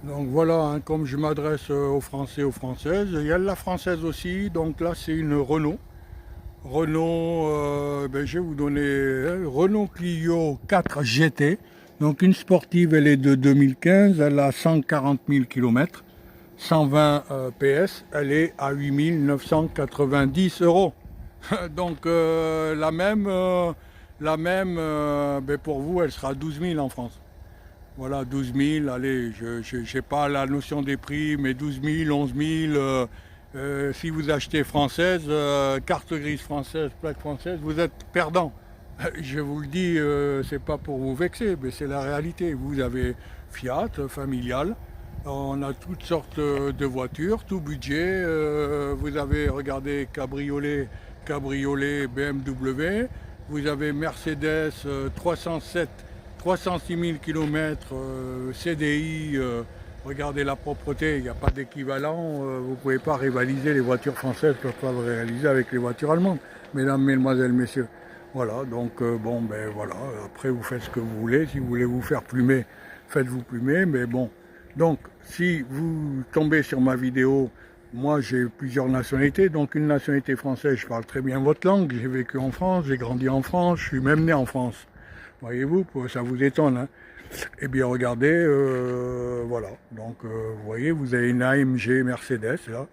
Donc voilà, hein, comme je m'adresse aux Français, aux Françaises, il y a la française aussi. Donc là, c'est une Renault. Renault, je vais vous donner Renault Clio 4 GT. Donc une sportive, elle est de 2015, elle a 140 000 km, 120 PS, elle est à 8 990 euros. Donc pour vous, elle sera 12 000 en France. Voilà, 12 000, allez, je n'ai pas la notion des prix, mais 12 000, 11 000, si vous achetez française, carte grise française, plaque française, vous êtes perdant. Je vous le dis, c'est pas pour vous vexer, mais c'est la réalité. Vous avez Fiat, familial, on a toutes sortes de voitures, tout budget. Vous avez, regardé, cabriolet BMW, vous avez Mercedes 306 000 km CDI, regardez la propreté, il n'y a pas d'équivalent, vous ne pouvez pas rivaliser les voitures françaises ne peuvent pas rivaliser avec les voitures allemandes, mesdames, mesdemoiselles, messieurs. Voilà, donc voilà, après vous faites ce que vous voulez, si vous voulez vous faire plumer, faites-vous plumer, mais bon. Donc, si vous tombez sur ma vidéo, moi j'ai plusieurs nationalités, donc une nationalité française, je parle très bien votre langue, j'ai vécu en France, j'ai grandi en France, je suis même né en France. Voyez-vous, ça vous étonne, hein. Eh bien, regardez, voilà. Donc, vous voyez, vous avez une AMG Mercedes, là.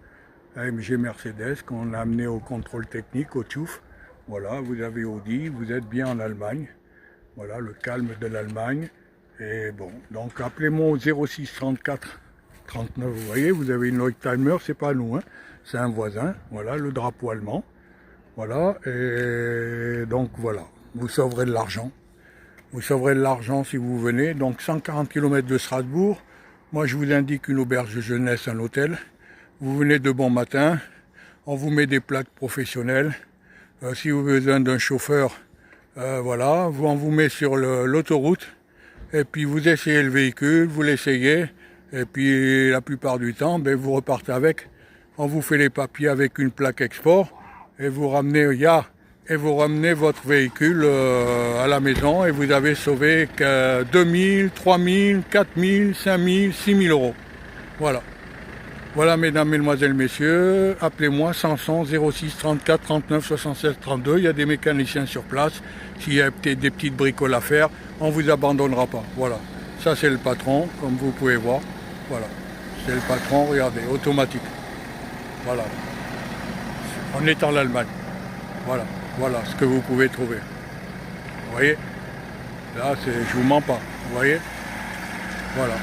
AMG Mercedes qu'on a amené au contrôle technique, au TÜV. Voilà, vous avez Audi, vous êtes bien en Allemagne. Voilà, le calme de l'Allemagne. Et bon, donc appelez-moi au 06 34 39. Vous voyez, vous avez une Oldtimer, c'est pas nous, hein. C'est un voisin. Voilà, le drapeau allemand. Voilà, et donc voilà, vous sauverez de l'argent. Vous sauverez de l'argent si vous venez. Donc 140 km de Strasbourg. Moi je vous indique une auberge de jeunesse, un hôtel. Vous venez de bon matin. On vous met des plaques professionnelles. Si vous avez besoin d'un chauffeur, voilà, on vous met sur l'autoroute. Et puis vous essayez le véhicule, vous l'essayez. Et puis la plupart du temps, vous repartez avec. On vous fait les papiers avec une plaque export. Et vous ramenez votre véhicule à la maison et vous avez sauvé 2 000, 3 000, 4 000, 5 000, 6 000 euros. Voilà. Voilà, mesdames, mesdemoiselles, messieurs, appelez-moi Samson 06 34 39 76 32. Il y a des mécaniciens sur place. S'il y a peut-être des petites bricoles à faire, on ne vous abandonnera pas. Voilà. Ça, c'est le patron, comme vous pouvez voir. Voilà. C'est le patron, regardez, automatique. Voilà. On est en Allemagne. Voilà. Voilà ce que vous pouvez trouver. Vous voyez? Là, je vous mens pas. Vous voyez? Voilà.